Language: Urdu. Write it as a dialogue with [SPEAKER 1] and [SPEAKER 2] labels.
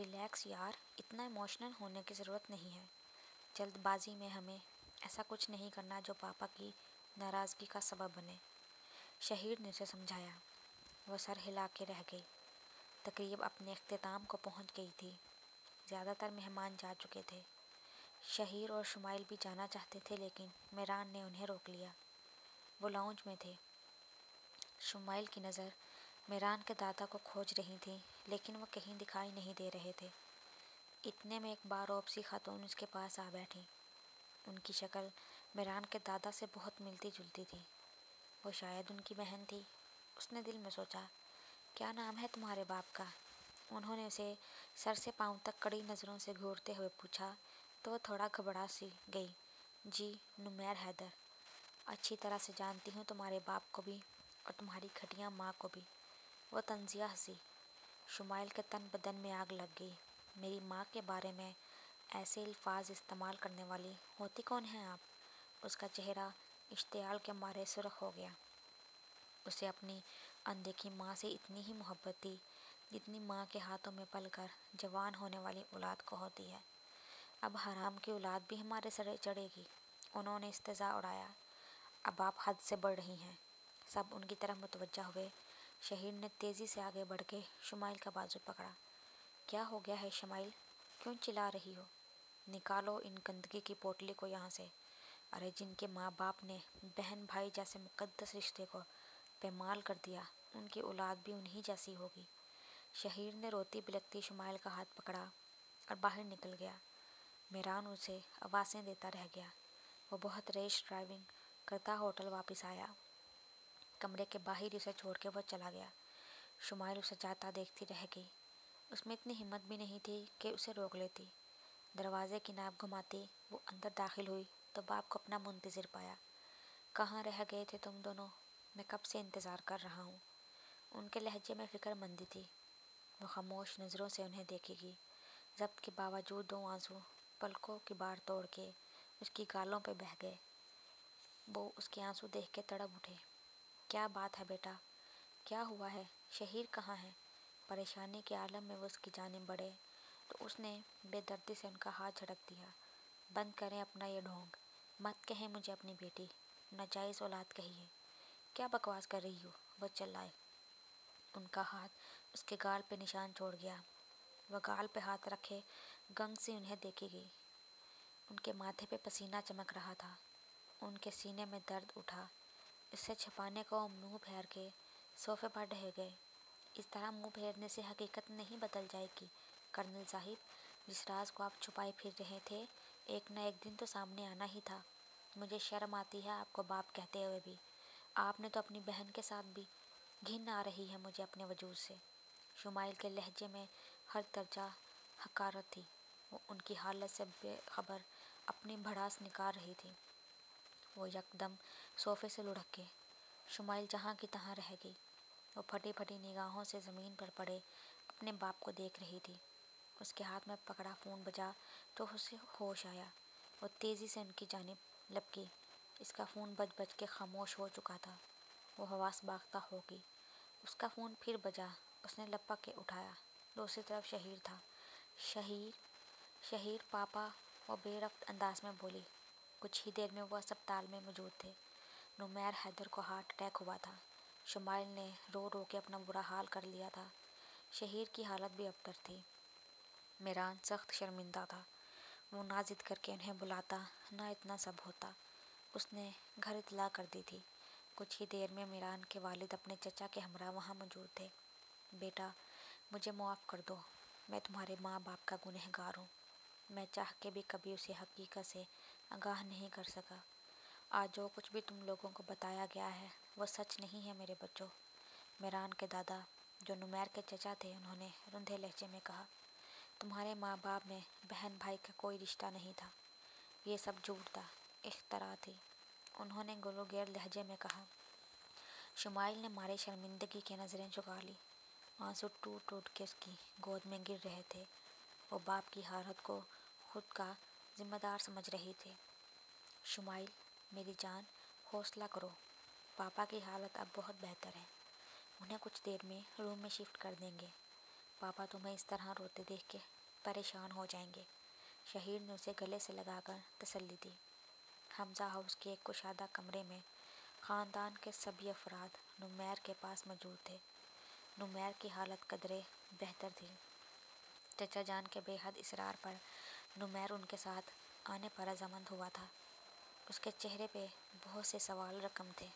[SPEAKER 1] ریلیکس یار، اتنا ایموشنل ہونے کی ضرورت نہیں ہے۔ جلد بازی میں ہمیں ایسا کچھ نہیں کرنا جو پاپا کی ناراضگی کا سبب بنے، شہیر نے اسے سمجھایا۔ وہ سر ہلا کے رہ گئی۔ تقریب اپنے اختتام کو پہنچ گئی تھی۔ زیادہ تر مہمان جا چکے تھے۔ شہیر اور شمائل بھی جانا چاہتے تھے لیکن میران نے انہیں روک لیا۔ وہ لاؤنج میں تھے۔ شمائل کی نظر میران کے دادا کو کھوج رہی تھی لیکن وہ کہیں دکھائی نہیں دے رہے تھے۔ اتنے میں ایک باروب سی خاتون اس کے پاس آ بیٹھی۔ ان کی شکل میران کے دادا سے بہت ملتی جلتی تھی۔ وہ شاید ان کی بہن تھی۔ اس نے دل میں سوچا، کیا نام ہے تمہارے باپ کا؟ انہوں نے اسے سر سے پاؤں تک کڑی نظروں سے گھورتے ہوئے پوچھا تو وہ تھوڑا گھبرا سی گئی۔ جی، نمیر حیدر۔ اچھی طرح سے جانتی ہوں تمہارے باپ کو بھی اور تمہاری گھٹیا ماں کو بھی۔ وہ طنزیہ ہنسی۔ شمائل کے تن بدن میں آگ لگ گئی۔ میری ماں کے بارے میں ایسے الفاظ استعمال کرنے والی ہوتی کون ہیں آپ؟ اس کا چہرہ اشتعال کے مارے سرخ ہو گیا۔ اسے اپنی اندیکھی ماں سے اتنی ہی محبت تھی جتنی ماں کے ہاتھوں میں پل کر جوان ہونے والی اولاد کو ہوتی ہے۔ اب حرام کی اولاد بھی ہمارے سر چڑھے گی، انہوں نے استہزاء اڑایا۔ اب آپ حد سے بڑھ رہی ہیں۔ سب ان کی طرف متوجہ ہوئے۔ شہیر نے تیزی سے آگے بڑھ کے شمائل کا بازو پکڑا۔ کیا ہو گیا ہے شمائل؟ کیوں چلا رہی ہو؟ نکالو ان گندگی کی پوٹلی کو یہاں سے۔ ارے جن کے ماں باپ نے بہن بھائی جیسے مقدس رشتے کو پامال کر دیا، ان کی اولاد بھی انہی جیسی ہوگی۔ شہیر نے روتی بلکتی شمائل کا ہاتھ پکڑا اور باہر نکل گیا۔ میران اسے آوازیں دیتا رہ گیا۔ وہ بہت ریش ڈرائیونگ کرتا ہوٹل واپس آیا۔ کمرے کے باہر اسے چھوڑ کے وہ چلا گیا۔ شمائل اسے جاتا دیکھتی رہ گئی۔ اس میں اتنی ہمت بھی نہیں تھی کہ اسے روک لیتی۔ دروازے کی ناپ گھماتی وہ اندر داخل ہوئی تو باپ کو اپنا منتظر پایا۔ کہاں رہ گئے تھے تم دونوں؟ میں کب سے انتظار کر رہا ہوں۔ ان کے لہجے میں فکر مندی تھی۔ وہ خاموش نظروں سے انہیں دیکھے گی۔ ضبط کے باوجود دو آنسو پلکوں کی بار توڑ کے اس کی گالوں پہ بہہ گئے۔ وہ اس کے آنسو دیکھ کے تڑپ اٹھے۔ کیا بات ہے بیٹا؟ کیا ہوا ہے؟ شہیر کہاں ہے؟ پریشانی کے عالم میں وہ اس کی جانب بڑھے تو اس نے بے دردی سے ان کا ہاتھ جھٹک دیا۔ بند کریں اپنا یہ ڈھونگ۔ مت کہیں مجھے اپنی بیٹی، ناجائز اولاد کہیے۔ کیا بکواس کر رہی ہو؟ وہ چلائے۔ ان کا ہاتھ اس کے گال پہ نشان چھوڑ گیا۔ وہ گال پہ ہاتھ رکھے گنگ سے انہیں دیکھے گئی۔ ان کے ماتھے پہ پسینہ چمک رہا تھا۔ ان کے سینے میں درد اٹھا۔ اسے چھپانے کو منہ پھیر کے صوفے پر ڈھہ گئے۔ اس طرح منہ پھیرنے سے حقیقت نہیں بدل جائے گی کرنل صاحب۔ جس راز کو آپ چھپائے پھر رہے تھے ایک نہ ایک دن تو سامنے آنا ہی تھا۔ مجھے شرم آتی ہے آپ کو باپ کہتے ہوئے بھی۔ آپ نے تو اپنی بہن کے ساتھ بھی۔ گھن آ رہی ہے مجھے اپنے وجود سے۔ شمائل کے لہجے میں ہر درجہ حقارت تھی۔ وہ ان کی حالت سے بے خبر اپنی بھڑاس نکال رہی تھی۔ وہ یکدم صوفے سے لڑک کے شمائل جہاں کی تہاں رہ گئی۔ وہ پھٹی پھٹی نگاہوں سے زمین پر پڑے اپنے باپ کو دیکھ رہی تھی۔ اس کے ہاتھ میں پکڑا فون بجا تو اسے ہوش آیا۔ وہ تیزی سے ان کی جانب لپکی۔ اس کا فون بج بج کے خاموش ہو چکا تھا۔ وہ حواس باختہ ہو گئی۔ اس کا فون پھر بجا۔ اس نے لپک کے اٹھایا۔ دوسری طرف شہیر تھا۔ شہیر، شہیر پاپا، وہ بے ربط انداز میں بولی۔ کچھ ہی دیر میں وہ اسپتال میں موجود تھے۔ نمیر حیدر کو ہارٹ اٹیک ہوا تھا۔ شمائل نے رو رو کے اپنا برا حال کر لیا تھا۔ شہیر کی حالت بھی ابتر تھی۔ میران سخت شرمندہ تھا۔ وہ نہ ضد کر کے انہیں بلاتا نہ اتنا سب ہوتا۔ اس نے گھر اطلاع کر دی تھی۔ کچھ ہی دیر میں میران کے والد اپنے چچا کے ہمراہ وہاں موجود تھے۔ بیٹا، مجھے معاف کر دو۔ میں تمہارے ماں باپ کا گنہگار ہوں۔ میں چاہ کے بھی کبھی اسے حقیقت سے آگاہ نہیں کر سکا۔ آج جو کچھ بھی تم لوگوں کو بتایا گیا ہے وہ سچ نہیں ہے میرے بچوں۔ میران کے دادا جو نمیر کے چچا تھے انہوں نے رندھے لہجے میں کہا، تمہارے ماں باپ میں بہن بھائی کا کوئی رشتہ نہیں تھا۔ یہ سب جھوٹ تھا، اختراع تھی۔ انہوں نے گلوگیر لہجے میں کہا۔ شمائل نے مارے شرمندگی کی نظریں جھکا لی۔ آنسو ٹوٹ ٹوٹ کے اس کی گود میں گر رہے تھے۔ وہ باپ کی حالت کو خود کا ذمہ دار سمجھ رہی تھی۔ شمائل میری جان، حوصلہ کرو۔ پاپا کی حالت اب بہت بہتر ہے۔ انہیں کچھ دیر میں روم میں شفٹ کر دیں گے۔ پاپا تمہیں اس طرح روتے دیکھ کے پریشان ہو جائیں گے۔ شہیر نے اسے گلے سے لگا کر تسلی دی۔ حمزہ ہاؤس کے ایک کشادہ کمرے میں خاندان کے سبھی افراد نمیر کے پاس موجود تھے۔ نمیر کی حالت قدرے بہتر تھی۔ چچا جان کے بے حد اصرار پر نمیر ان کے ساتھ آنے پر رضامند ہوا تھا۔ اس کے چہرے پہ بہت سے سوال رقم تھے۔